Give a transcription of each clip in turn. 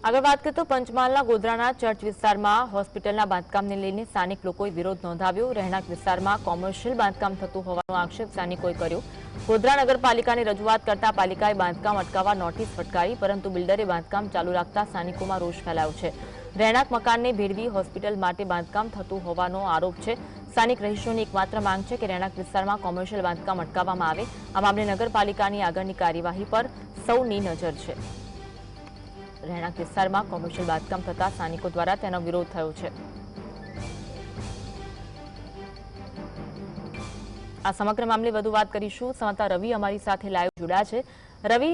આગળ વાત કરીએ તો પંચમહાલના ગોધરાના ચર્ચ વિસ્તારમાં હોસ્પિટલના બાંધકામને લઈને સ્થાનિક લોકોએ વિરોધ નોંધાવ્યો। રહેણાંક વિસ્તારમાં કોમર્શિયલ બાંધકામ થતું હોવાનો આક્ષેપ સ્થાનિકોએ કર્યો। ગોધરા નગરપાલિકાની રજૂઆત કરતા પાલિકાએ બાંધકામ અટકાવવા નોટિસ ફટકારી, પરંતુ બિલ્ડરે બાંધકામ ચાલુ રાખતા સ્થાનિકોમાં રોષ ફેલાયો છે। રહેણાંક મકાનને ભેળવી હોસ્પિટલ માટે બાંધકામ થતું હોવાનો આરોપ છે। સ્થાનિક રહીશોની એકમાત્ર માંગ છે કે રહેણાંક વિસ્તારમાં કોમર્શિયલ બાંધકામ અટકાવવામાં આવે। આ મામલે નગરપાલિકાની આગળની કાર્યવાહી પર સૌની નજર છે। રહેણાંક વિસ્તારમાં કોમર્શિયલ બાંધકામ થતા સ્થાનિકો દ્વારા તેનો વિરોધ થયો છે। આ સમગ્ર મામલે વધુ વાત કરીશું। સંવાદદાતા રવિ અમારી સાથે લાઈવ જોડાયા છે। રવિ,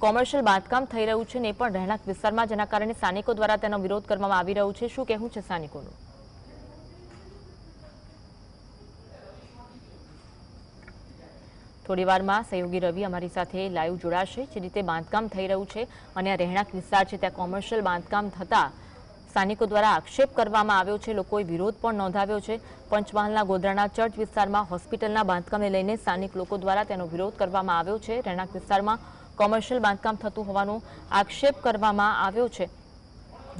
કોમર્શિયલ બાંધકામ થઈ રહ્યું છે ને પણ રહેણાંક વિસ્તારમાં, જેના કારણે સ્થાનિકો દ્વારા તેનો વિરોધ કરવામાં આવી રહ્યો છે, શું કહેવું છે સ્થાનિકોનું? થોડી વારમાં સહયોગી રવિ અમારી સાથે લાઈવ જોડાશે। જે રીતે બાંધકામ થઈ રહ્યું છે અને આ રહેણાંક વિસ્તાર છે ત્યાં કોમર્શિયલ બાંધકામ થતા સ્થાનિકો દ્વારા આક્ષેપ કરવામાં આવ્યો છે, લોકોએ વિરોધ પણ નોંધાવ્યો છે। પંચમહાલના ગોધરાના ચર્ચ વિસ્તારમાં હોસ્પિટલના બાંધકામને લઈને સ્થાનિક લોકો દ્વારા તેનો વિરોધ કરવામાં આવ્યો છે। રહેણાંક વિસ્તારમાં કોમર્શિયલ બાંધકામ થતું હોવાનો આક્ષેપ કરવામાં આવ્યો છે।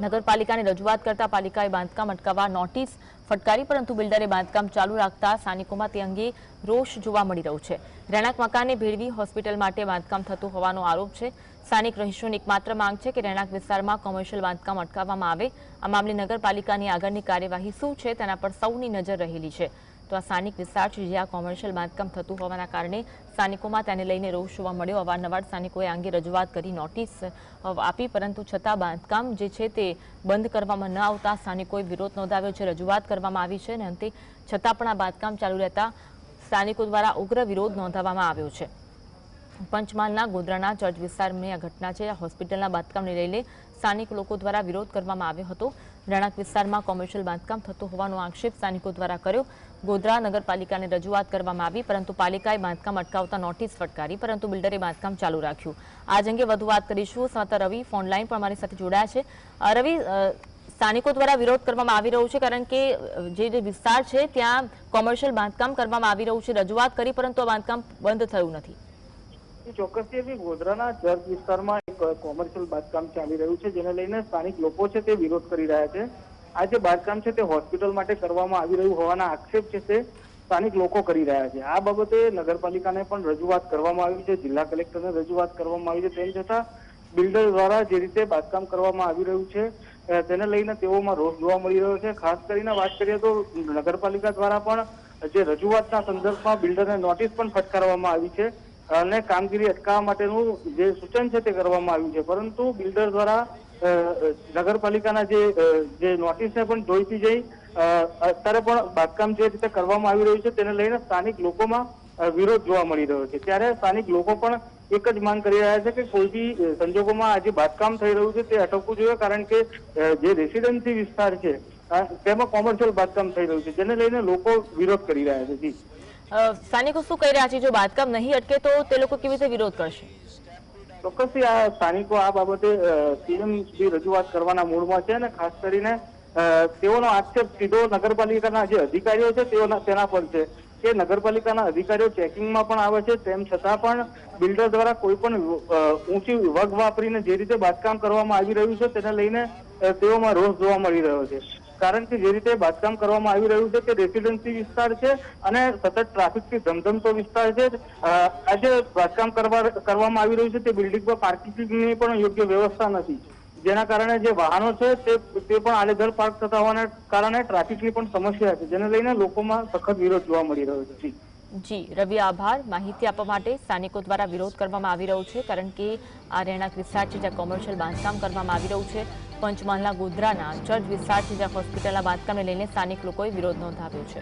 નગરપાલિકાની રજૂઆત કરતા પાલિકાએ બાંધકામ અટકાવવા નોટિસ ફટકારી, પરંતુ બિલ્ડરે બાંધકામ ચાલુ રાખતા સ્થાનિકોમાં તે અંગે રોષ જોવા મળી રહ્યો છે। રહેણાંક મકાનને ભેળવી હોસ્પિટલ માટે બાંધકામ થતું હોવાનો આરોપ છે। સ્થાનિક રહીશોની એકમાત્ર માંગ છે કે રહેણાંક વિસ્તારમાં કોમર્શિયલ બાંધકામ અટકાવવામાં આવે। આ મામલે નગરપાલિકાની આગળની કાર્યવાહી શું છે તેના પર સૌની નજર રહેલી છે। તો આ સ્થાનિક વિસ્તાર છે જ્યાં કોમર્શિયલ બાંધકામ થતું હોવાના કારણે સ્થાનિકોમાં તેને લઈને રોષ જોવા મળ્યો। અવારનવાર સ્થાનિકોએ આ અંગે રજૂઆત કરી, નોટિસ આપી, પરંતુ છતાં બાંધકામ જે છે તે બંધ કરવામાં ન આવતા સ્થાનિકોએ વિરોધ નોંધાવ્યો છે, રજૂઆત કરવામાં આવી છે અને અંતે છતાં પણ આ બાંધકામ ચાલુ રહેતા સ્થાનિકો દ્વારા ઉગ્ર વિરોધ નોંધાવવામાં આવ્યો છે। પંચમહાલના ગોધરાના ચર્ચ વિસ્તારની આ ઘટના છે। હોસ્પિટલના બાંધકામને લઈને સ્થાનિક લોકો દ્વારા વિરોધ કરવામાં આવ્યો હતો। રહેણાંક વિસ્તારમાં કોમર્શિયલ બાંધકામ થતું હોવાનો આક્ષેપ સ્થાનિકો દ્વારા કર્યો। ગોધરા નગરપાલિકાને રજૂઆત કરવામાં આવી, પરંતુ પાલિકાએ બાંધકામ અટકાવતા નોટિસ ફટકારી, પરંતુ બિલ્ડરે બાંધકામ ચાલુ રાખ્યું। આજ અંગે વધુ વાત કરીશું। સંવાદદાતા રવિ ફોનલાઈન પર અમારી સાથે જોડાયા છે। રવિ, સ્થાનિકો દ્વારા વિરોધ કરવામાં આવી રહ્યો છે કારણ કે જે વિસ્તાર છે ત્યાં કોમર્શિયલ બાંધકામ કરવામાં આવી રહ્યું છે, રજૂઆત કરી, પરંતુ આ બાંધકામ બંધ થયું નથી। ચોક્કસથી ગોધરાના ચર્ચ વિસ્તારમાં એક કોમર્શિયલ બાંધકામ ચાલી રહ્યું છે, જેને લઈને સ્થાનિક લોકો છે તે વિરોધ કરી રહ્યા છે। આ જે બાંધકામ છે તે હોસ્પિટલ માટે કરવામાં આવી રહ્યું હોવાના આક્ષેપ છે તે સ્થાનિક લોકો કરી રહ્યા છે। આ બાબતે નગરપાલિકાને પણ રજૂઆત કરવામાં આવી છે, જિલ્લા કલેક્ટરને રજૂઆત કરવામાં આવી છે। તેમ છતાં બિલ્ડર દ્વારા જે રીતે બાંધકામ કરવામાં આવી રહ્યું છે તેને લઈને તેઓમાં રોષ જોવા મળી રહ્યો છે। ખાસ કરીને વાત કરીએ તો નગરપાલિકા દ્વારા પણ જે રજૂઆતના સંદર્ભમાં બિલ્ડરને નોટિસ પણ ફટકારવામાં આવી છે અને કામગીરી અટકાવવા માટેનું જે સૂચન છે તે કરવામાં આવ્યું છે, પરંતુ બિલ્ડર દ્વારા નગરપાલિકાના જે નોટિસને પણ જોઈતી જઈ અત્યારે પણ બાંધકામ જે રીતે કરવામાં આવી રહ્યું છે તેને લઈને સ્થાનિક લોકોમાં વિરોધ જોવા મળી રહ્યો છે। ત્યારે સ્થાનિક લોકો પણ એક જ માંગ કરી રહ્યા છે કે કોઈ બી સંજોગોમાં આજે બાંધકામ થઈ રહ્યું છે તે અટકવું જોઈએ, કારણ કે જે રેસિડેન્સી વિસ્તાર છે તેમાં કોમર્શિયલ બાંધકામ થઈ રહ્યું છે, જેને લઈને લોકો વિરોધ કરી રહ્યા છે। જી, સ્થાનિકો શું કહી રહ્યા છે? જો બાંધકામ નહીં અટકે તો તે લોકો કેવી રીતે વિરોધ કરશે? ચોક્કસથી આ સ્થાનિકો આ બાબતે સીએમ સુધી રજૂઆત કરવાના મૂડમાં છે અને ખાસ કરીને તેઓનો આક્ષેપ સીધો નગરપાલિકાના જે અધિકારીઓ છે તેના પર છે કે નગરપાલિકાના અધિકારીઓ ચેકિંગમાં પણ આવે છે, તેમ છતાં પણ બિલ્ડર દ્વારા કોઈ પણ ઊંચી વગ વાપરીને જે રીતે બાંધકામ કરવામાં આવી રહ્યું છે તેને લઈને તેઓમાં રોષ જોવા મળી રહ્યો છે। કારણ કે જે રીતે બાંધકામ કરવામાં આવી રહ્યું છે તે રેસિડેન્સી વિસ્તાર છે અને સતત ટ્રાફિકથી ધમધમતો વિસ્તાર છે। આજે બાંધકામ કરવામાં આવી રહ્યું છે તે બિલ્ડિંગ પર પાર્કિંગની પણ યોગ્ય વ્યવસ્થા નથી, જેના કારણે જે વાહનો છે તે પણ આડેધડ પાર્ક થતા હોવાના કારણે ટ્રાફિકની પણ સમસ્યા છે, જેને લઈને લોકોમાં સખત વિરોધ જોવા મળી રહ્યો છે। જી રવિ, આભાર માહિતી આપવા માટે। સ્થાનિકો દ્વારા વિરોધ કરવામાં આવી રહ્યો છે કારણ કે આ રહેણાંક વિસ્તાર છે જ્યાં કોમર્શિયલ બાંધકામ કરવામાં આવી રહ્યું છે। પંચમહાલના ગોધરાના ચર્ચ વિસ્તાર છે જ્યાં હોસ્પિટલના બાંધકામને લઈને સ્થાનિક લોકોએ વિરોધ નોંધાવ્યો છે।